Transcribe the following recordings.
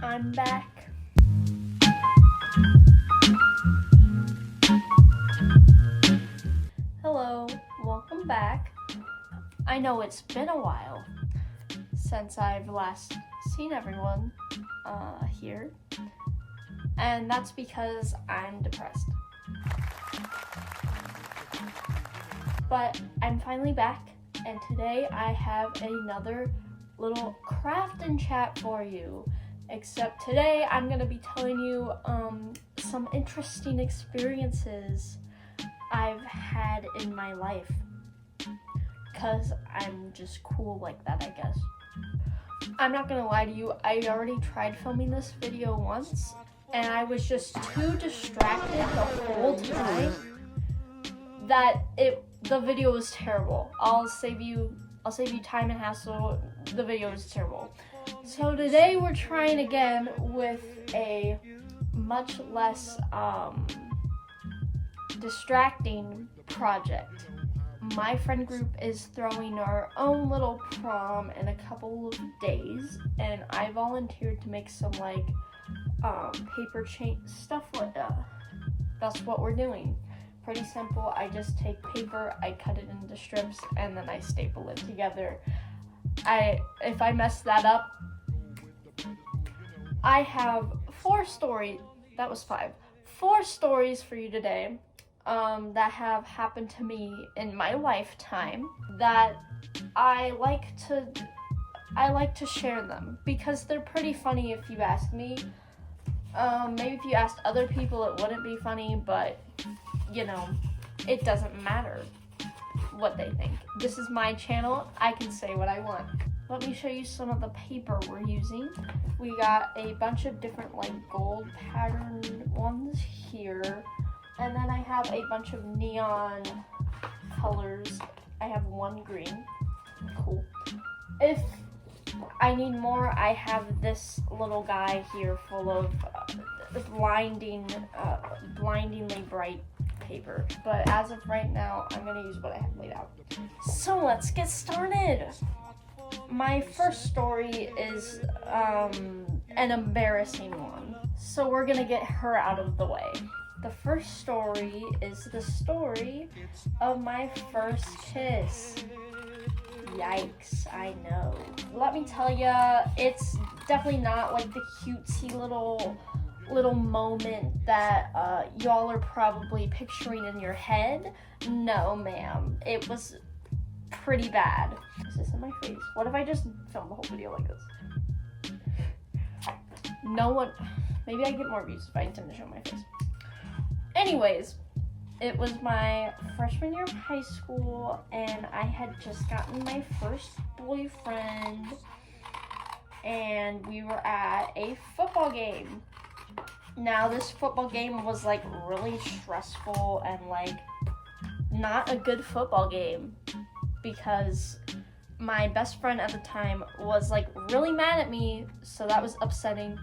I'm back. Hello, welcome back. I know it's been a while since I've last seen everyone here, and that's because I'm depressed. But I'm finally back, and today I have another little craft and chat for you. Except today I'm gonna be telling you some interesting experiences I've had in my life, cause I'm just cool like that, I guess. I'm not gonna lie to you, I already tried filming this video once, and I was just too distracted the whole time that the video was terrible. I'll save you time and hassle. The video is terrible. So today we're trying again with a much less distracting project. My friend group is throwing our own little prom in a couple of days, and I volunteered to make some paper chain stuff like that. That's what we're doing. Pretty simple. I just take paper, I cut it into strips, and then I staple it together. If I mess that up, I have 4 stories. That was 5. 4 stories for you today that have happened to me in my lifetime that I like to share them because they're pretty funny if you ask me. Maybe if you asked other people it wouldn't be funny, but it doesn't matter what they think. This is my channel. I can say what I want. Let me show you some of the paper we're using. We got a bunch of different gold patterned ones here. And then I have a bunch of neon colors. I have 1 green. Cool. If I need more, I have this little guy here full of blindingly bright paper. But as of right now, I'm gonna use what I have laid out. So let's get started. My first story is an embarrassing one. So we're gonna get her out of the way. The first story is the story of my first kiss. Yikes, I know. Let me tell ya, it's definitely not the cutesy little moment that y'all are probably picturing in your head. No, ma'am. It was pretty bad. Is this in my face? What if I just film the whole video like this? No one... Maybe I get more views if I intend to show my face. Anyways, it was my freshman year of high school, and I had just gotten my first boyfriend, and we were at a football game. Now, this football game was really stressful and not a good football game because my best friend at the time was really mad at me, so that was upsetting.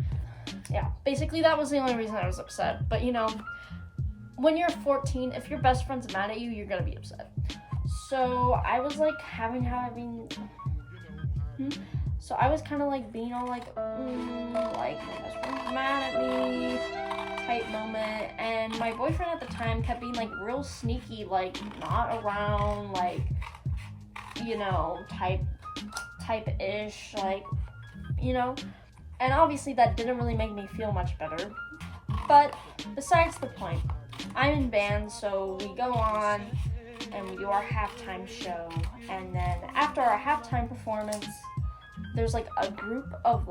Yeah, basically that was the only reason I was upset. But when you're 14, if your best friend's mad at you, you're gonna be upset. So I was So I was kind of being all my best friend's mad at me type moment, and my boyfriend at the time kept being real sneaky, not around, type-ish, and obviously that didn't really make me feel much better. But besides the point, I'm in band, so we go on and we do our halftime show, and then after our halftime performance, there's a group of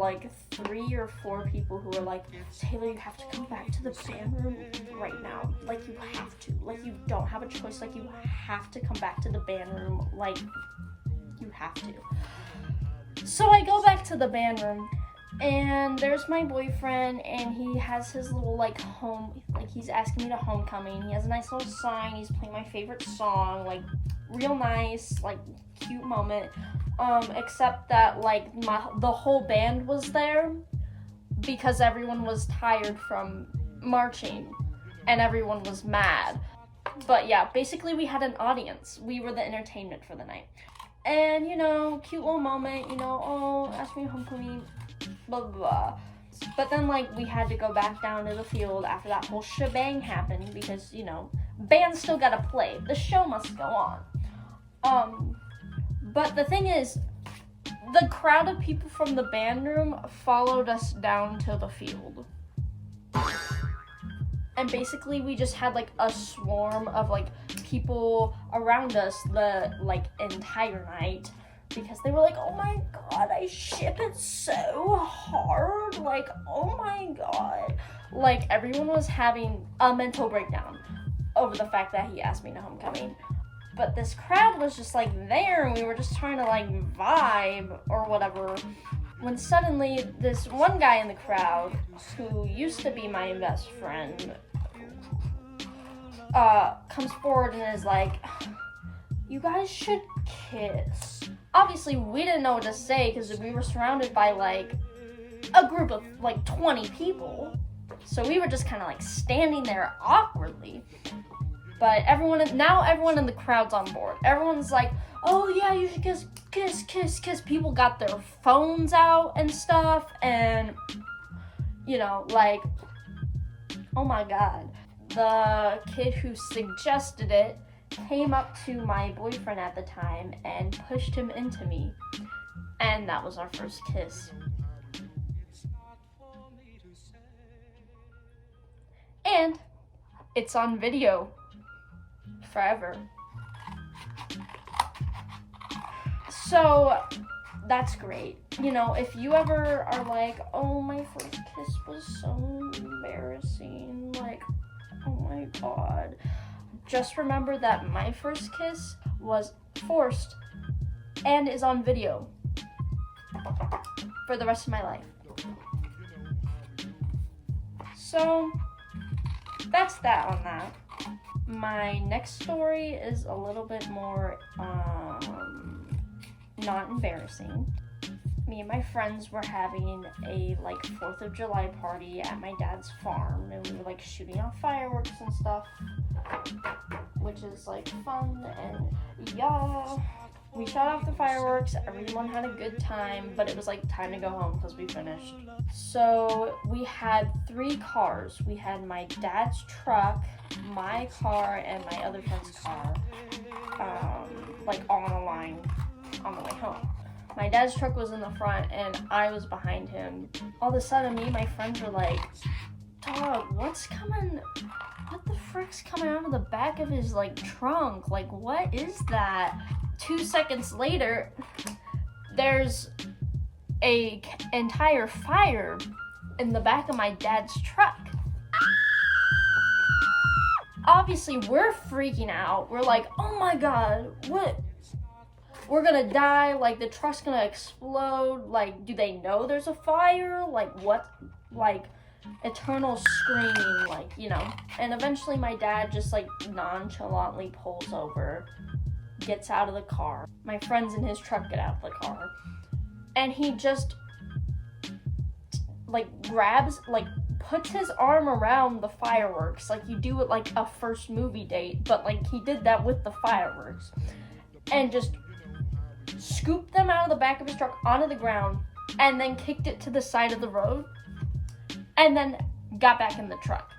3 or 4 people who are Taylor, you have to come back to the band room right now. You have to. You don't have a choice. You have to come back to the band room. You have to. So I go back to the band room, and there's my boyfriend, and he has his little he's asking me to homecoming. He has a nice little sign. He's playing my favorite song, real nice, cute moment. Except that the whole band was there because everyone was tired from marching and everyone was mad. But yeah, basically we had an audience. We were the entertainment for the night. And cute little moment, oh, ask me to homecoming, blah blah blah. But then, like, we had to go back down to the field after that whole shebang happened because, you know, band still gotta play. The show must go on. But the thing is, the crowd of people from the band room followed us down to the field. And basically, we just had, like, a swarm of, like, people around us the, like, entire night. Because they were like, oh my god, I ship it so hard. Like, oh my god. Like, everyone was having a mental breakdown over the fact that he asked me to homecoming. But this crowd was just, like, there, and we were just trying to, like, vibe or whatever. When suddenly, this one guy in the crowd, who used to be my best friend, comes forward and is like, you guys should kiss. Obviously, we didn't know what to say because we were surrounded by, like, a group of, like, 20 people. So we were just kind of, like, standing there awkwardly. But everyone in the crowd's on board. Everyone's like, oh, yeah, you should kiss. People got their phones out and stuff. And, you know, like, oh, my God. The kid who suggested it came up to my boyfriend at the time and pushed him into me. And that was our first kiss. And it's on video forever. So that's great. You know, if you ever are like, oh, my first kiss was so embarrassing, like, oh my god, just remember that my first kiss was forced and is on video for the rest of my life. So that's that on that. My next story is a little bit more not embarrassing. Me and my friends were having a, like, 4th of July party at my dad's farm, and we were, like, shooting off fireworks and stuff, which is, like, fun, and yeah, we shot off the fireworks, everyone had a good time, but it was, like, time to go home because we finished. So we had 3 cars. We had my dad's truck, my car, and my other friend's car, like, all on a line on the way home. My dad's truck was in the front, and I was behind him. All of a sudden, me and my friends were like, dog, what the frick's coming out of the back of his, like, trunk? Like, what is that? 2 seconds later, there's a entire fire in the back of my dad's truck. Obviously, we're freaking out. We're like, oh my god, what? We're gonna die, like, the truck's gonna explode, like, do they know there's a fire? Like, what? Like, eternal screaming, like, you know. And eventually my dad just, like, nonchalantly pulls over, gets out of the car. My friends in his truck get out of the car. And he just, like, grabs, like, puts his arm around the fireworks, like you do at, like, a first movie date, but, like, he did that with the fireworks. And just scooped them out of the back of his truck onto the ground, and then kicked it to the side of the road, and then got back in the truck.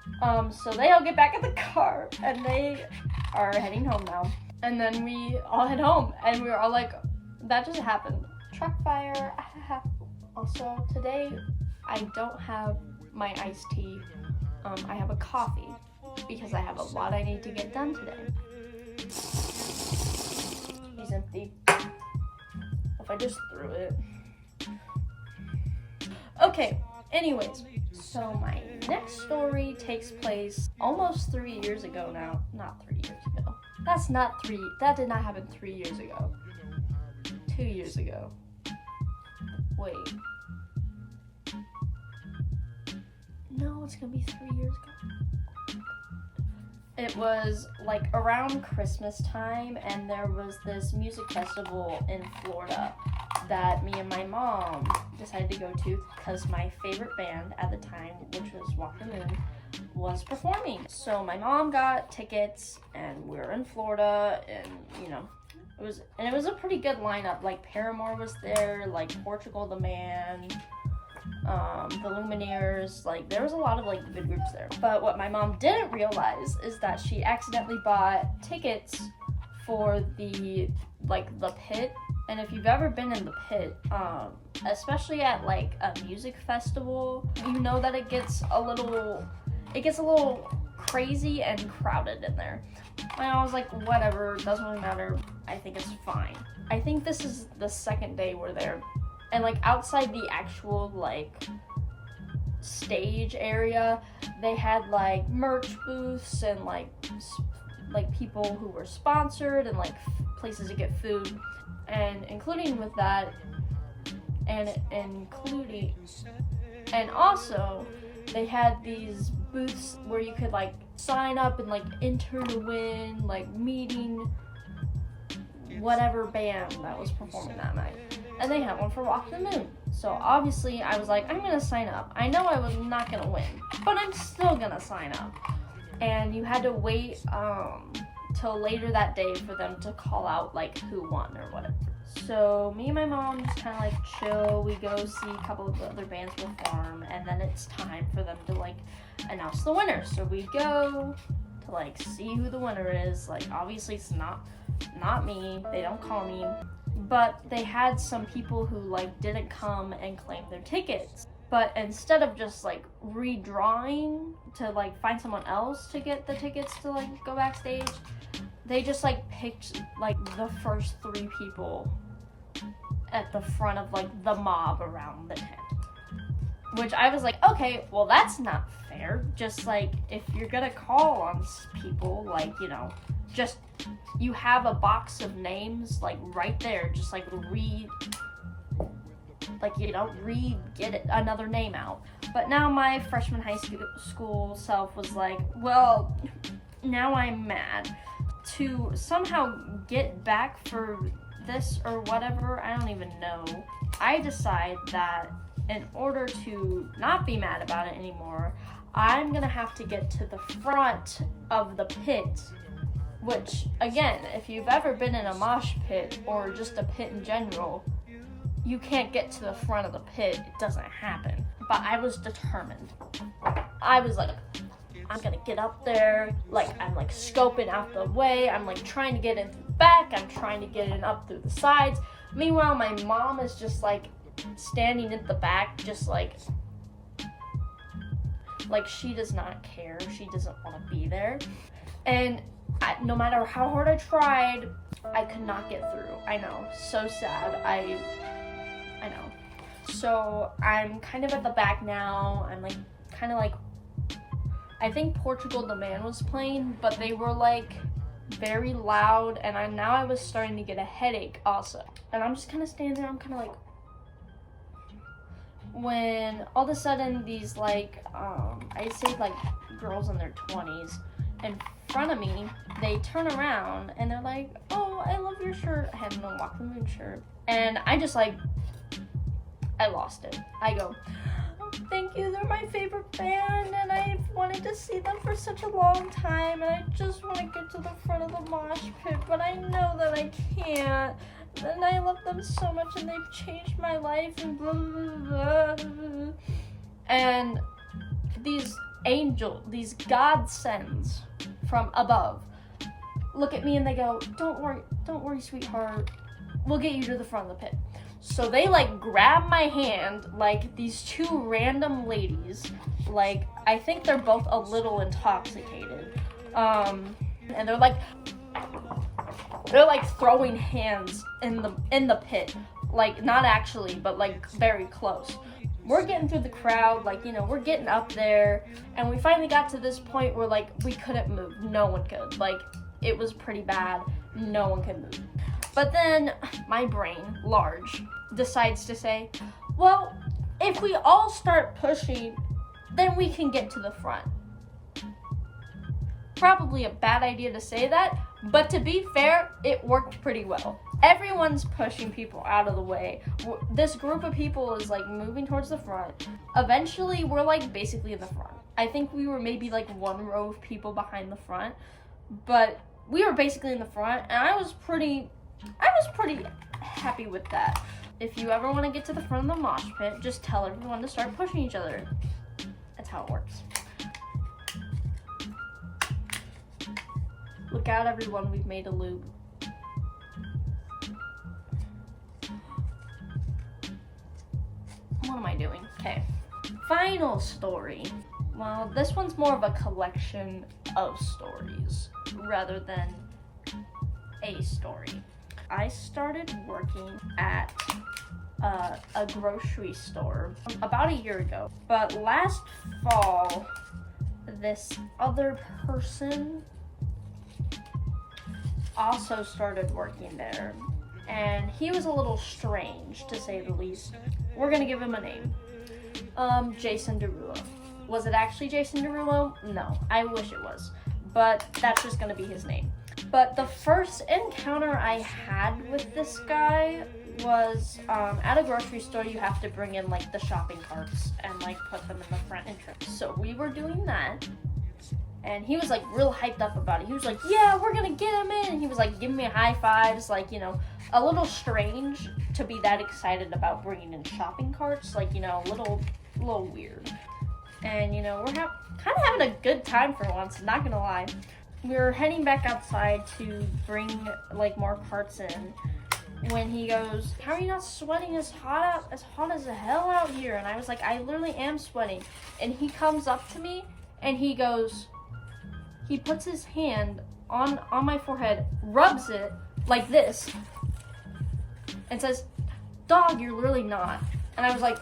So they all get back in the car, and they are heading home now. And then we all head home, and we were all like, that just happened. Truck fire. Also, today, I don't have my iced tea. I have a coffee, because I have a lot I need to get done today. He's empty. If I just threw it. Okay, anyways, so my next story takes place almost 3 years ago now. Not 3 years ago. That did not happen 3 years ago. 2 years ago. Wait. No, it's gonna be 3 years ago. It was, like, around Christmas time, and there was this music festival in Florida that me and my mom decided to go to because my favorite band at the time, which was Walk the Moon, was performing. So my mom got tickets, and we were in Florida, and, you know, it was a pretty good lineup. Like, Paramore was there, like, Portugal the Man, the Lumineers, like there was a lot of like good groups there. But what my mom didn't realize is that she accidentally bought tickets for the pit. And if you've ever been in the pit, especially at like a music festival, you know that it gets a little crazy and crowded in there. And I was like, whatever, doesn't really matter. I think it's fine. I think this is the second day we're there. And like outside the actual like stage area, they had like merch booths and like people who were sponsored and like places to get food. And including with that, and also they had these booths where you could like sign up and like enter to win, like meeting whatever band that was performing that night. And they had one for Rock the Moon. So obviously I was like, I'm gonna sign up. I know I was not gonna win, but I'm still gonna sign up. And you had to wait till later that day for them to call out like who won or whatever. So me and my mom just kind of like chill. We go see a couple of the other bands perform, and then it's time for them to like announce the winner. So we go to like see who the winner is. Like obviously it's not me. They don't call me, but they had some people who like didn't come and claim their tickets. But instead of just like redrawing to like find someone else to get the tickets to like go backstage, they just like picked like the first 3 people at the front of like the mob around the tent. Which I was like, okay, well that's not fair. Just like if you're gonna call on people, like, you know, just you have a box of names like right there, just like get another name out. But now my freshman high school self was like, well, now I'm mad. To somehow get back for this or whatever, I don't even know. I decide that in order to not be mad about it anymore, I'm gonna have to get to the front of the pit. Which, again, if you've ever been in a mosh pit or just a pit in general, you can't get to the front of the pit. It doesn't happen. But I was determined. I was like, I'm gonna get up there. Like, I'm like scoping out the way. I'm like trying to get in through the back. I'm trying to get in up through the sides. Meanwhile, my mom is just like standing at the back, just like she does not care. She doesn't want to be there. And no matter how hard I tried, I could not get through. I know, so sad. I know. So I'm kind of at the back now. I'm like kind of like, I think Portugal the Man was playing, but they were like very loud, and I was starting to get a headache also. And I'm just kind of standing there. I'm kind of like, when all of a sudden these like I'd say like girls in their 20s in front of me, they turn around and they're like, oh, I love your shirt. I had no Walk the Moon shirt, and I just like, I lost it. I go, oh, thank you, they're my favorite band, and I've wanted to see them for such a long time, and I just want to get to the front of the mosh pit, but I know that I can't, and I love them so much, and they've changed my life, and blah, blah, blah. And these godsends from above look at me and they go, don't worry, sweetheart, we'll get you to the front of the pit. So they like grab my hand, like these 2 random ladies, like I think they're both a little intoxicated, and they're like throwing hands in the pit, like not actually, but like very close. We're getting through the crowd, like, you know, we're getting up there, and we finally got to this point where like we couldn't move. No one could. Like, it was pretty bad. No one could move. But then my brain, large, decides to say, well, if we all start pushing, then we can get to the front. Probably a bad idea to say that, but to be fair, it worked pretty well. Everyone's pushing people out of the way. This group of people is like moving towards the front. Eventually, we're like basically in the front. I think we were maybe like 1 row of people behind the front, but we were basically in the front, and I was pretty happy with that. if you ever want to get to the front of the mosh pit, just tell everyone to start pushing each other. That's how it works. Look out, everyone, we've made a loop. What am I doing? Okay. Final story. Well, this one's more of a collection of stories rather than a story. I started working at a grocery store about a year ago, but last fall, this other person also started working there, and he was a little strange, to say the least. We're gonna give him a name. Jason Derulo. Was it actually Jason Derulo? No, I wish it was, but that's just gonna be his name. But the first encounter I had with this guy was at a grocery store. You have to bring in like the shopping carts and like put them in the front entrance. So we were doing that, and he was like real hyped up about it. He was like, yeah, we're gonna get him in. And he was like giving me high fives, like, you know, a little strange to be that excited about bringing in shopping carts, like, you know, a little weird. And, you know, we're kind of having a good time for once, not gonna lie. We were heading back outside to bring like more carts in when he goes, how are you not sweating as hot as hell out here? And I was like, I literally am sweating. And he comes up to me and he goes, he puts his hand on my forehead, rubs it like this, and says, dog, you're really not. And I was like,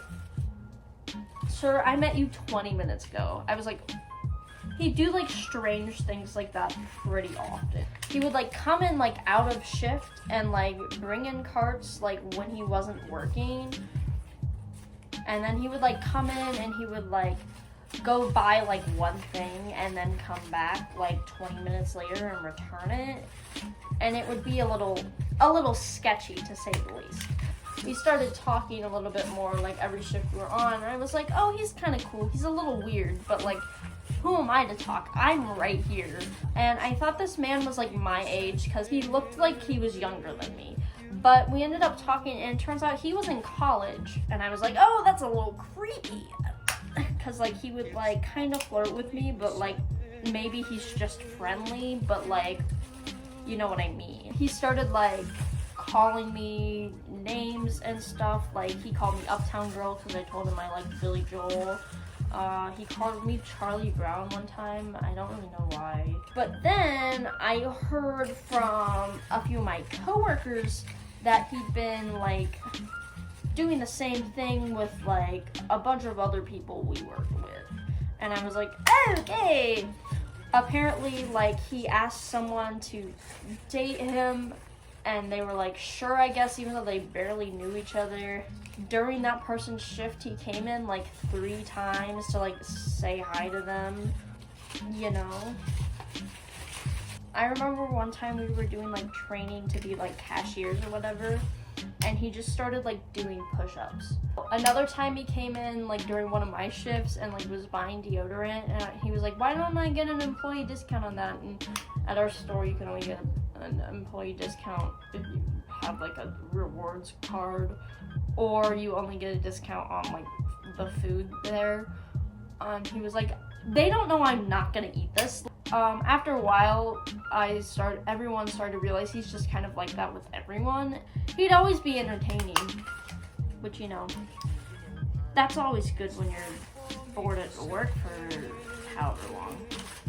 sir, I met you 20 minutes ago. I was like, he'd do like strange things like that pretty often. He would like come in like out of shift and like bring in carts like when he wasn't working. And then he would like come in and he would like go buy like one thing and then come back like 20 minutes later and return it. And it would be a little sketchy, to say the least. We started talking a little bit more like every shift we were on, and I was like, oh, he's kind of cool. He's a little weird, but like, who am I to talk? I'm right here. And I thought this man was like my age because he looked like he was younger than me. But we ended up talking, and it turns out he was in college. And I was like, oh, that's a little creepy. Because like he would like kind of flirt with me, but like maybe he's just friendly, but like, you know what I mean. He started like calling me names and stuff. Like he called me Uptown Girl because I told him I liked Billy Joel. He called me Charlie Brown one time. I don't really know why. But then I heard from a few of my coworkers that he'd been like doing the same thing with like a bunch of other people we worked with. And I was like, okay. Apparently, like, he asked someone to date him, and they were like, sure, I guess, even though they barely knew each other. During that person's shift, he came in like 3 times to like say hi to them, you know. I remember one time we were doing like training to be like cashiers or whatever, and he just started like doing push-ups. Another time he came in like during one of my shifts and like was buying deodorant, and he was like, why don't I get an employee discount on that? And at our store you can only get an employee discount if you have like a rewards card, or you only get a discount on like the food there. He was like, they don't know I'm not gonna eat this. After a while, everyone started to realize he's just kind of like that with everyone. He'd always be entertaining, which, you know, that's always good when you're bored at work for however long.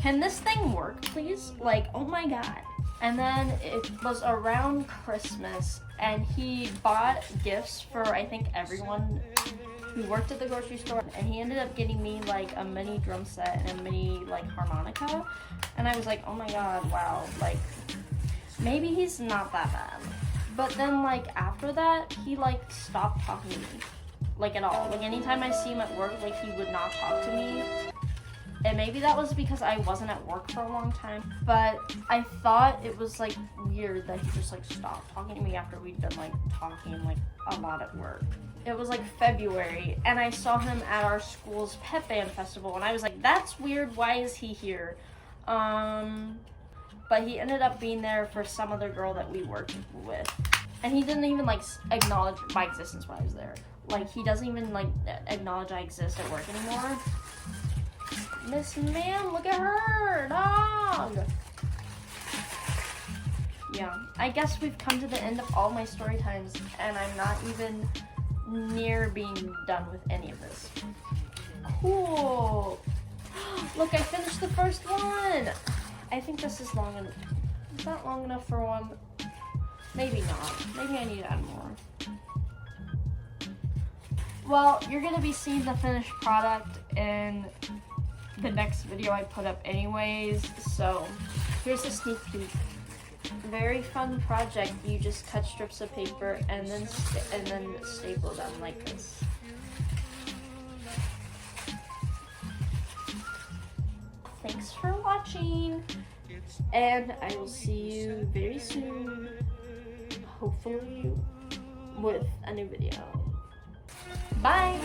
Can this thing work, please? Like, oh my god. And then it was around Christmas, and he bought gifts for, I think, everyone who worked at the grocery store, and he ended up getting me like a mini drum set and a mini like harmonica, and I was like, oh my god, wow, like maybe he's not that bad. But then like after that, he like stopped talking to me, like at all. Like anytime I see him at work, like he would not talk to me. And maybe that was because I wasn't at work for a long time, but I thought it was like weird that he just like stopped talking to me after we'd been like talking like a lot at work. It was like February, and I saw him at our school's pep band festival, and I was like, that's weird, why is he here? But he ended up being there for some other girl that we worked with. And he didn't even like acknowledge my existence while I was there. Like, he doesn't even like acknowledge I exist at work anymore. Miss Man, look at her, dog. Yeah, I guess we've come to the end of all my story times, and I'm not even near being done with any of this. Cool. Look, I finished the first one. I think this is long enough. Is that long enough for one? Maybe not. Maybe I need to add more. Well, you're gonna be seeing the finished product in the next video I put up anyways, so here's a sneak peek. Very fun project. You just cut strips of paper and then staple them like this. Thanks for watching, and I will see you very soon, hopefully with a new video. Bye!